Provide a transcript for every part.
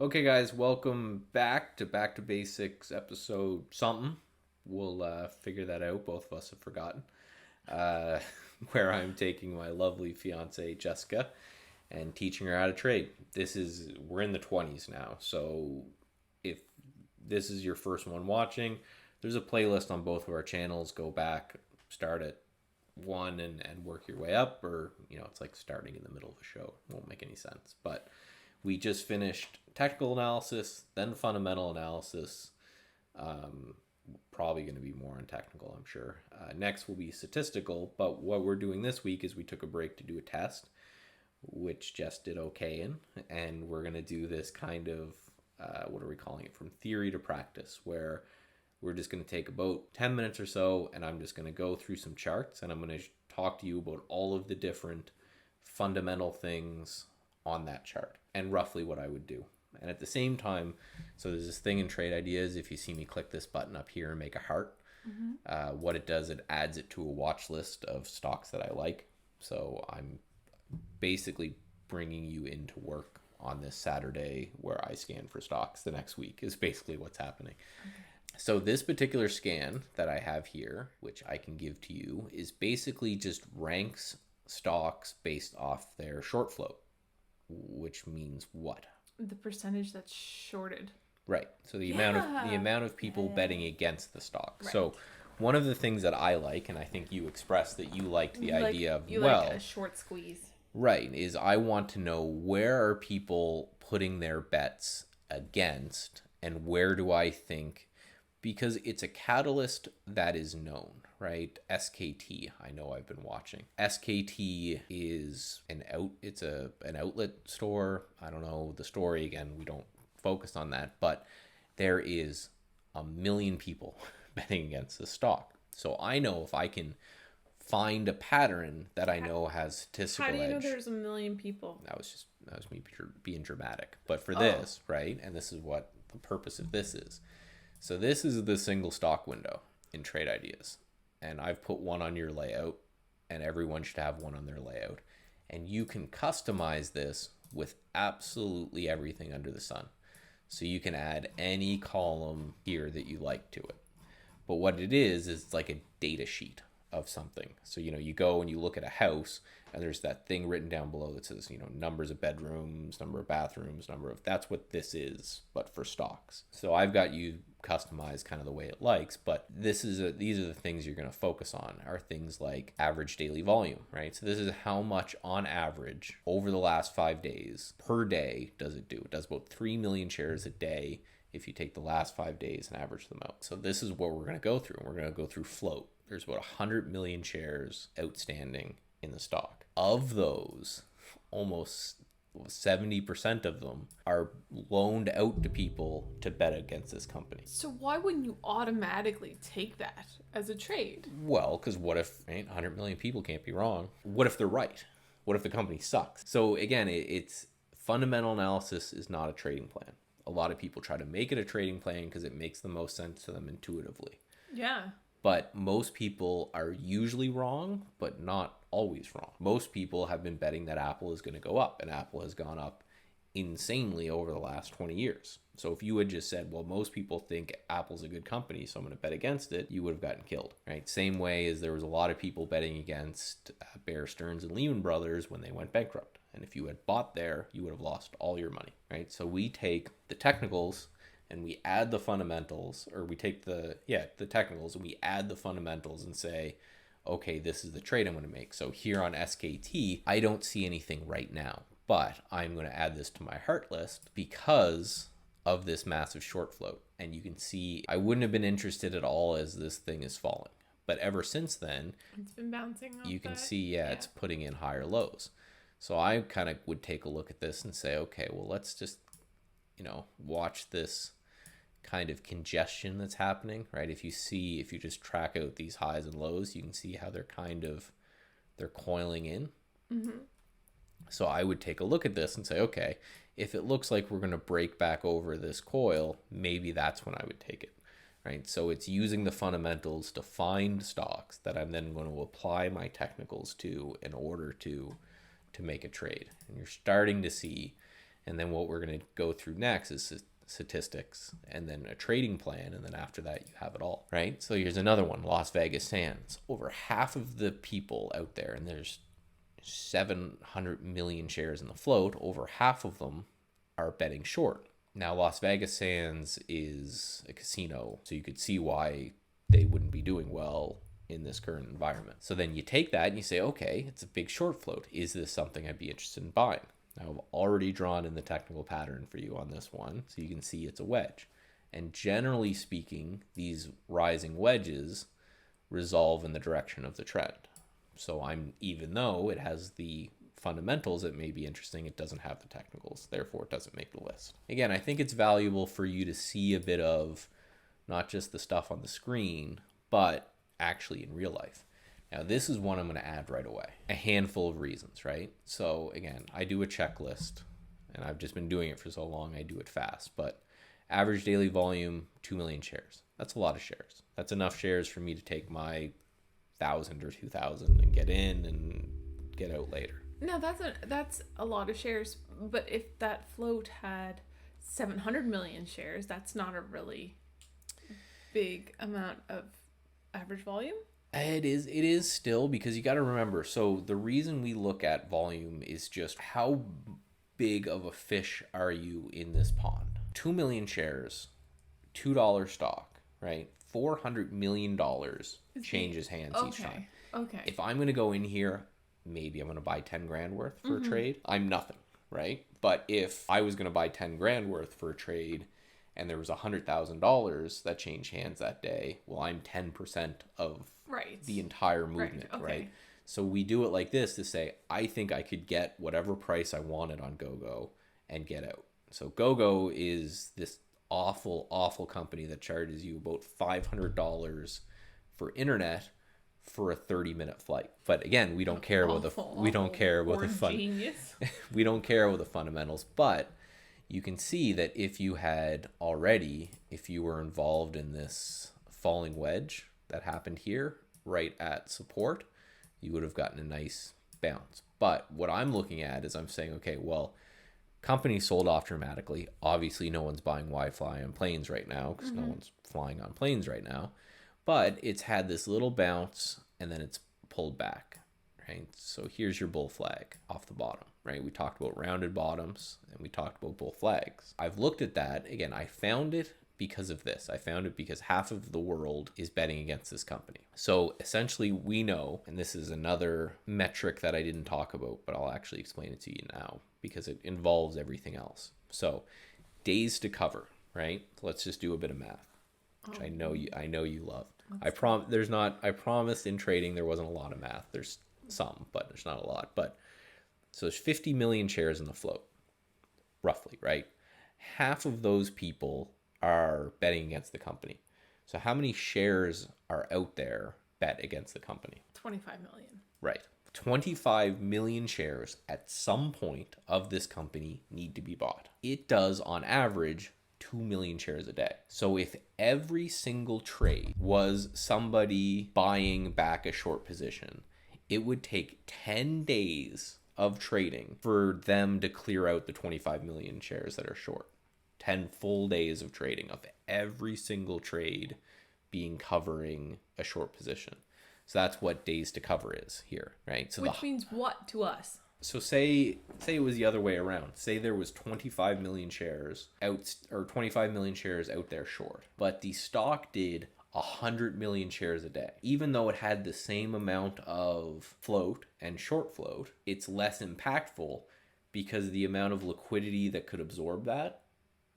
Okay, guys, welcome back to Basics episode something. We'll figure that out. Both of us have forgotten. Uh, where I'm taking my lovely fiance Jessica and teaching her how to trade. We're in the 20s now, so if this is your first one watching, there's a playlist on both of our channels. Go back, start at one and work your way up, or it's like starting in the middle of a show. It won't make any sense, but we just finished technical analysis, then fundamental analysis. Um, Probably going to be more on technical, I'm sure. Next will be statistical, but what we're doing this week is we took a break to do a test, which Jess did okay in, and we're going to do this kind of, what are we calling it, from theory to practice, where we're just going to take about 10 minutes or so, and I'm just going to go through some charts, and I'm going to talk to you about all of the different fundamental things on that chart and roughly what I would do. And at the same time, so there's this thing in Trade Ideas. If you see me click this button up here and make a heart, what it does, it adds it to a watch list of stocks that I like. So I'm basically bringing you into work on this Saturday where I scan for stocks the next week is basically what's happening. So this particular scan that I have here, which I can give to you, is basically just ranks stocks based off their short float, which means what? The percentage that's shorted. Right. So the amount of people betting against the stock. Right. So one of the things that I like, and I think you expressed that you liked the idea of, you like a short squeeze. right, is I want to know where are people putting their bets against, and where do I think, because it's a catalyst that is known, right? SKT, I know I've been watching. SKT is an outlet store. I don't know the story, again, we don't focus on that, but there is a million people betting against the stock. So I know if I can find a pattern that I know has statistical How do you know edge. there's a million people? That was me being dramatic. But for this, right, and this is what the purpose of this is. So this is the single stock window in Trade Ideas. And I've put one on your layout, and everyone should have one on their layout. And you can customize this with absolutely everything under the sun. So you can add any column here that you like to it. But what it is it's like a data sheet of something. So, you go and you look at a house, and there's that thing written down below that says, numbers of bedrooms, number of bathrooms, that's what this is, but for stocks. So I've got you customized kind of the way it likes, but these are the things you're going to focus on, are things like average daily volume, right? So this is how much on average over the last 5 days per day does it do. It does about 3 million shares a day if you take the last 5 days and average them out. So this is what we're going to go through. We're going to go through float. There's about 100 million shares outstanding in the stock. Of those, almost 70% of them are loaned out to people to bet against this company. So why wouldn't you automatically take that as a trade? Well, because what if 100 million people can't be wrong? What if they're right? What if the company sucks? So again, it's fundamental analysis is not a trading plan. A lot of people try to make it a trading plan because it makes the most sense to them intuitively. Yeah. But most people are usually wrong, but not always wrong. Most people have been betting that Apple is going to go up, and Apple has gone up insanely over the last 20 years. So if you had just said, well, most people think Apple's a good company, so I'm going to bet against it, you would have gotten killed, right? Same way as there was a lot of people betting against Bear Stearns and Lehman Brothers when they went bankrupt. And if you had bought there, you would have lost all your money, right? So we take the technicals and we add the fundamentals, or we take the technicals and we add the fundamentals and say, okay, this is the trade I'm going to make. So here on SKT, I don't see anything right now, but I'm going to add this to my heart list because of this massive short float. And you can see I wouldn't have been interested at all as this thing is falling. But ever since then, it's been bouncing off. You can see, it's putting in higher lows. So I kind of would take a look at this and say, okay, well, let's just, watch this kind of congestion that's happening, right? If you just track out these highs and lows, you can see how they're coiling in. Mm-hmm. So I would take a look at this and say, okay, if it looks like we're going to break back over this coil, maybe that's when I would take it, right? So it's using the fundamentals to find stocks that I'm then going to apply my technicals to in order to make a trade. And you're starting to see And then what we're going to go through next is statistics and then a trading plan. And then after that, you have it all, right? So here's another one, Las Vegas Sands. Over half of the people out there, and there's 700 million shares in the float, over half of them are betting short. Now, Las Vegas Sands is a casino, so you could see why they wouldn't be doing well in this current environment. So then you take that and you say, okay, it's a big short float. Is this something I'd be interested in buying? Now, I've already drawn in the technical pattern for you on this one, so you can see it's a wedge. And generally speaking, these rising wedges resolve in the direction of the trend. So even though it has the fundamentals that may be interesting, it doesn't have the technicals. Therefore, it doesn't make the list. Again, I think it's valuable for you to see a bit of not just the stuff on the screen, but actually in real life. Now, this is one I'm going to add right away. A handful of reasons, right? So again, I do a checklist, and I've just been doing it for so long, I do it fast. But average daily volume, 2 million shares. That's a lot of shares. That's enough shares for me to take my 1,000 or 2,000 and get in and get out later. No, that's a lot of shares. But if that float had 700 million shares, that's not a really big amount of average volume. It is still, because you got to remember, so the reason we look at volume is just how big of a fish are you in this pond. 2 million shares, $2 stock, right? $400 million changes hands each time. Okay. If I'm going to go in here, maybe I'm going to buy 10 grand worth for a trade. I'm nothing, right? But if I was going to buy 10 grand worth for a trade and there was $100,000 that changed hands that day, well, I'm 10% of the entire movement, right? So we do it like this to say, I think I could get whatever price I wanted on GoGo and get out. So GoGo is this awful, awful company that charges you about $500 for internet for a 30-minute flight. But again, we don't care about the we don't care about the fundamentals. But you can see that if you were involved in this falling wedge that happened here right at support, you would have gotten a nice bounce. But what I'm looking at is I'm saying, okay, well, company sold off dramatically. Obviously, no one's buying Wi-Fi on planes right now because no one's flying on planes right now. But it's had this little bounce and then it's pulled back, right? So here's your bull flag off the bottom, right? We talked about rounded bottoms and we talked about bull flags. I've looked at that. Again, I found it because of this. I found it because half of the world is betting against this company. So essentially we know, and this is another metric that I didn't talk about, but I'll actually explain it to you now because it involves everything else. So days to cover, right? So let's just do a bit of math, which I know you love. I promised in trading there wasn't a lot of math. There's some, but there's not a lot. But so there's 50 million shares in the float, roughly, right? Half of those people are betting against the company. So how many shares are out there bet against the company? 25 million. Right. 25 million shares at some point of this company need to be bought. It does on average 2 million shares a day. So if every single trade was somebody buying back a short position, it would take 10 days of trading for them to clear out the 25 million shares that are short. 10 full days of trading of every single trade being covering a short position. So that's what days to cover is here, right? So which means what to us? So say it was the other way around. Say there was 25 million shares out, or 25 million shares out there short, but the stock did 100 million shares a day. Even though it had the same amount of float and short float, it's less impactful because the amount of liquidity that could absorb that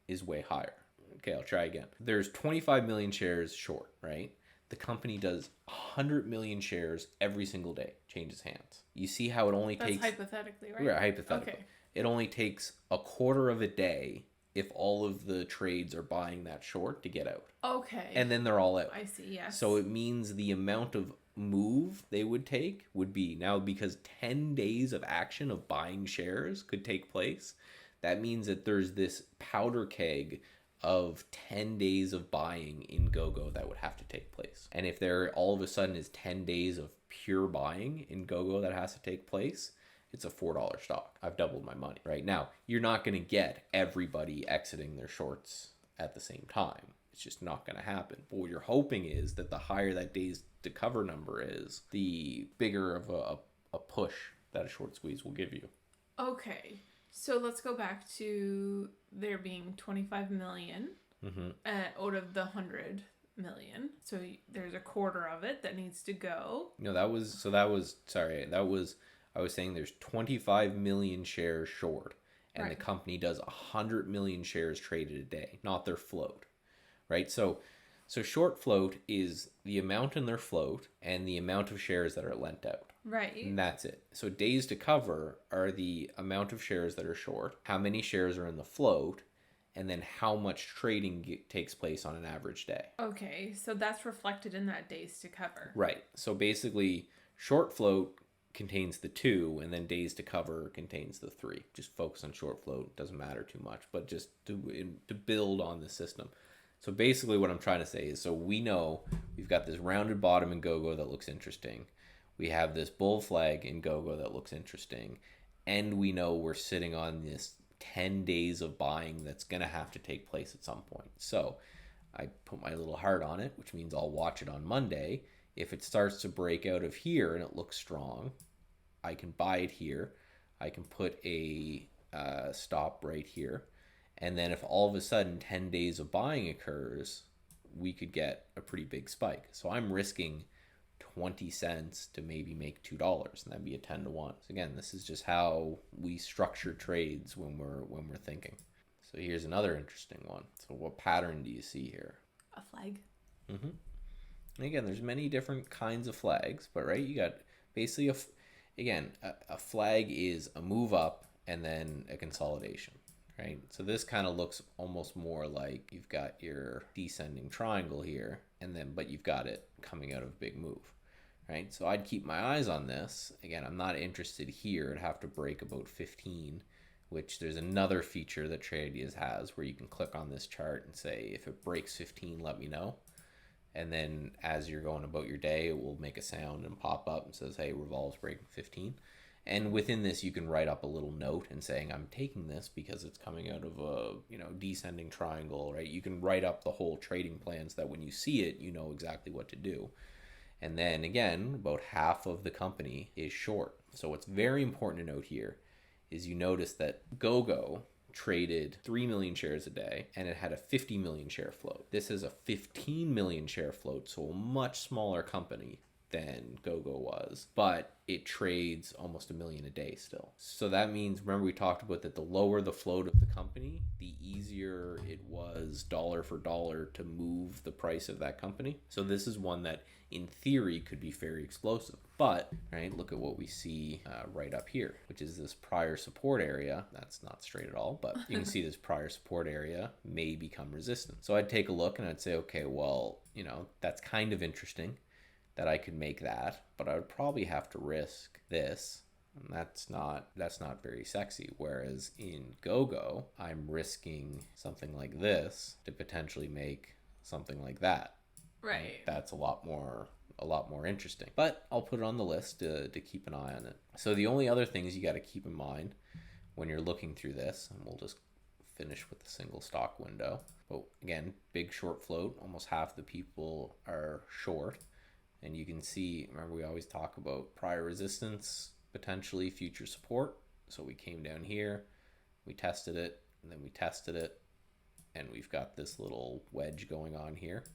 is way higher. Okay, I'll try again. There's 25 million shares short, right? The company does 100 million shares every single day, changes hands. You see how it only takes... That's hypothetically, right? Yeah, hypothetically. Okay. It only takes a quarter of a day if all of the trades are buying that short to get out. Okay. And then they're all out. I see, yes. So it means the amount of move they would take would be... Now, because 10 days of action of buying shares could take place, that means that there's this powder keg of 10 days of buying in GoGo that would have to take place. And if there all of a sudden is 10 days of pure buying in GoGo that has to take place, it's a $4 stock. I've doubled my money. Right now, you're not going to get everybody exiting their shorts at the same time. It's just not going to happen. But what you're hoping is that the higher that days to cover number is, the bigger of a push that a short squeeze will give you. Okay, so let's go back to there being 25 million out of the 100 million. So there's a quarter of it that needs to go. No, I was saying there's 25 million shares short, and the company does 100 million shares traded a day, not their float, right? So short float is the amount in their float and the amount of shares that are lent out. Right. And that's it. So days to cover are the amount of shares that are short, how many shares are in the float, and then how much trading takes place on an average day. Okay, so that's reflected in that days to cover. Right. So basically, short float contains the 2, and then days to cover contains the 3. Just focus on short float. It doesn't matter too much, but just to build on the system. So basically what I'm trying to say is, so we know we've got this rounded bottom in GoGo that looks interesting. We have this bull flag in GoGo that looks interesting. And we know we're sitting on this 10 days of buying that's going to have to take place at some point. So I put my little heart on it, which means I'll watch it on Monday. If it starts to break out of here and it looks strong, I can buy it here. I can put a stop right here. And then if all of a sudden 10 days of buying occurs, we could get a pretty big spike. So I'm risking 20 cents to maybe make $2, and that'd be a 10 to 1. So again, this is just how we structure trades when we're thinking. So here's another interesting one. So what pattern do you see here? A flag. Mm-hmm. And again, there's many different kinds of flags, but right, you got basically a flag is a move up and then a consolidation, right? So this kind of looks almost more like you've got your descending triangle here, but you've got it coming out of a big move, right? So I'd keep my eyes on this. Again, I'm not interested here. It'd have to break about 15, which there's another feature that TradeIdeas has where you can click on this chart and say, if it breaks 15, let me know. And then as you're going about your day, it will make a sound and pop up and says, hey, Revolve's breaking 15. And within this, you can write up a little note and saying, I'm taking this because it's coming out of a, descending triangle, right? You can write up the whole trading plan so that when you see it, you know exactly what to do. And then again, about half of the company is short. So what's very important to note here is you notice that GoGo traded 3 million shares a day and it had a 50 million share float. This is a 15 million share float, so a much smaller company than GoGo was, but it trades almost a million a day still. So that means, remember we talked about that the lower the float of the company, the easier it was dollar for dollar to move the price of that company. So this is one that in theory could be very explosive, but right, look at what we see right up here, which is this prior support area. That's not straight at all, but you can see this prior support area may become resistant. So I'd take a look and I'd say, okay, well, that's kind of interesting that I could make that, but I would probably have to risk this. And that's not very sexy. Whereas in GoGo, I'm risking something like this to potentially make something like that. Right. That's a lot more interesting. But I'll put it on the list to keep an eye on it. So the only other things you got to keep in mind when you're looking through this, and we'll just finish with the single stock window. But again, big short float. Almost half the people are short. And you can see, remember we always talk about prior resistance, potentially future support. So we came down here, we tested it, and then we tested it, and we've got this little wedge going on here.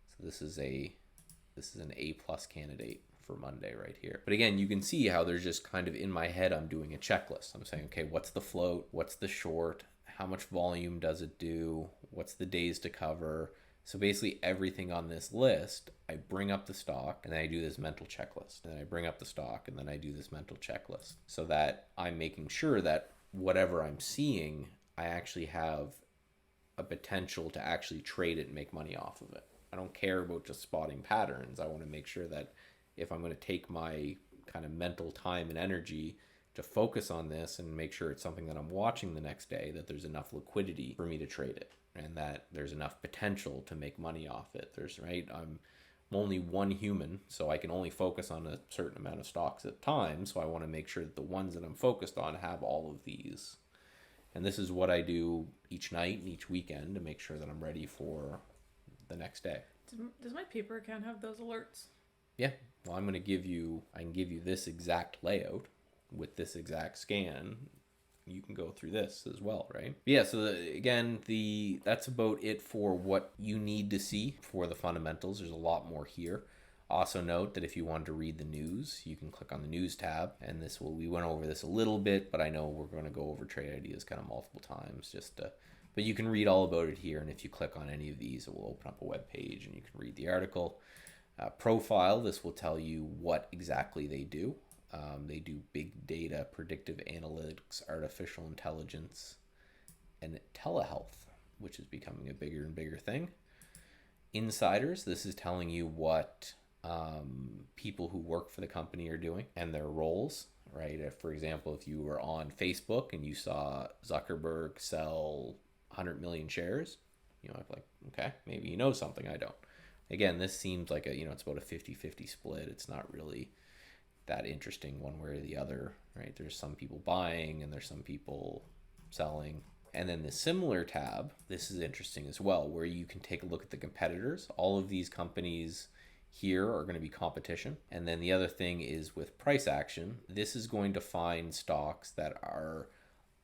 So this is an A+ candidate for Monday right here. But again, you can see how there's just kind of in my head, I'm doing a checklist. I'm saying, okay, what's the float? What's the short? How much volume does it do? What's the days to cover? So basically everything on this list, I bring up the stock and then I do this mental checklist. And then I bring up the stock and then I do this mental checklist so that I'm making sure that whatever I'm seeing, I actually have a potential to actually trade it and make money off of it. I don't care about just spotting patterns. I want to make sure that if I'm going to take my kind of mental time and energy to focus on this and make sure it's something that I'm watching the next day, that there's enough liquidity for me to trade it and that there's enough potential to make money off it. only one human, so I can only focus on a certain amount of stocks at a time. So I want to make sure that the ones that I'm focused on have all of these. And this is what I do each night and each weekend to make sure that I'm ready for the next day. Does my paper account have those alerts? Yeah. Well, I can give you this exact layout with this exact scan. You can go through this as well, right? Yeah, so that's about it for what you need to see for the fundamentals. There's a lot more here. Also note that if you want to read the news, you can click on the news tab, and we went over this a little bit, but I know we're going to go over trade ideas kind of multiple times but you can read all about it here, and if you click on any of these, it will open up a web page and you can read the article. Profile, this will tell you what exactly they do. They do big data, predictive analytics, artificial intelligence, and telehealth, which is becoming a bigger and bigger thing. Insiders, this is telling you what people who work for the company are doing and their roles, right? For example, if you were on Facebook and you saw Zuckerberg sell 100 million shares, you know, like, okay, maybe you know something I don't. Again, this seems like it's about a 50-50 split. It's not really that interesting one way or the other, right? There's some people buying and there's some people selling. And then the similar tab, this is interesting as well, where you can take a look at the competitors. All of these companies here are going to be competition. And then the other thing is with price action, this is going to find stocks that are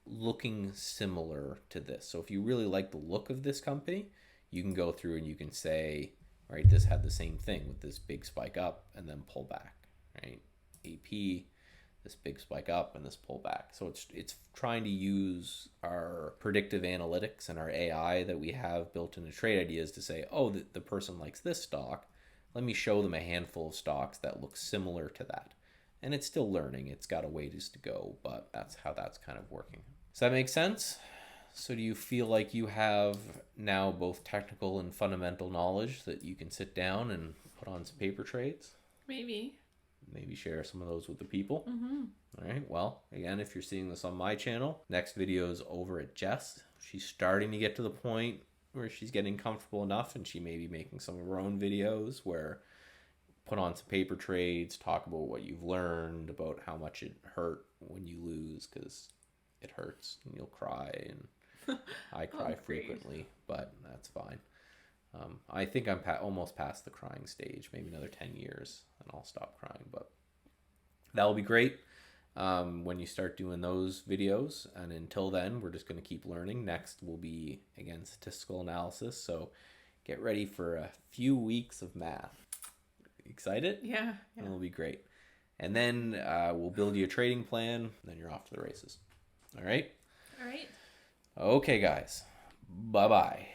looking similar to this. So if you really like the look of this company, you can go through and you can say, right, this had the same thing with this big spike up and then pull back, right? AP, this big spike up and this pullback. So it's trying to use our predictive analytics and our AI that we have built into trade ideas to say, oh, the person likes this stock. Let me show them a handful of stocks that look similar to that. And it's still learning. It's got a ways to go, but that's how that's kind of working. Does that make sense? So do you feel like you have now both technical and fundamental knowledge that you can sit down and put on some paper trades? Maybe share some of those with the people. Mm-hmm. All right. Well, again, if you're seeing this on my channel, next video is over at Jess. She's starting to get to the point where she's getting comfortable enough, and she may be making some of her own videos where put on some paper trades, talk about what you've learned, about how much it hurt when you lose, because it hurts and you'll cry, and I cry frequently, but that's fine. I think I'm almost past the crying stage, maybe another 10 years and I'll stop crying, but that'll be great when you start doing those videos. And until then, we're just going to keep learning. Next will be, again, statistical analysis. So get ready for a few weeks of math. Excited? Yeah. It'll be great. And then we'll build you a trading plan, and then you're off to the races. All right? All right. Okay, guys. Bye-bye.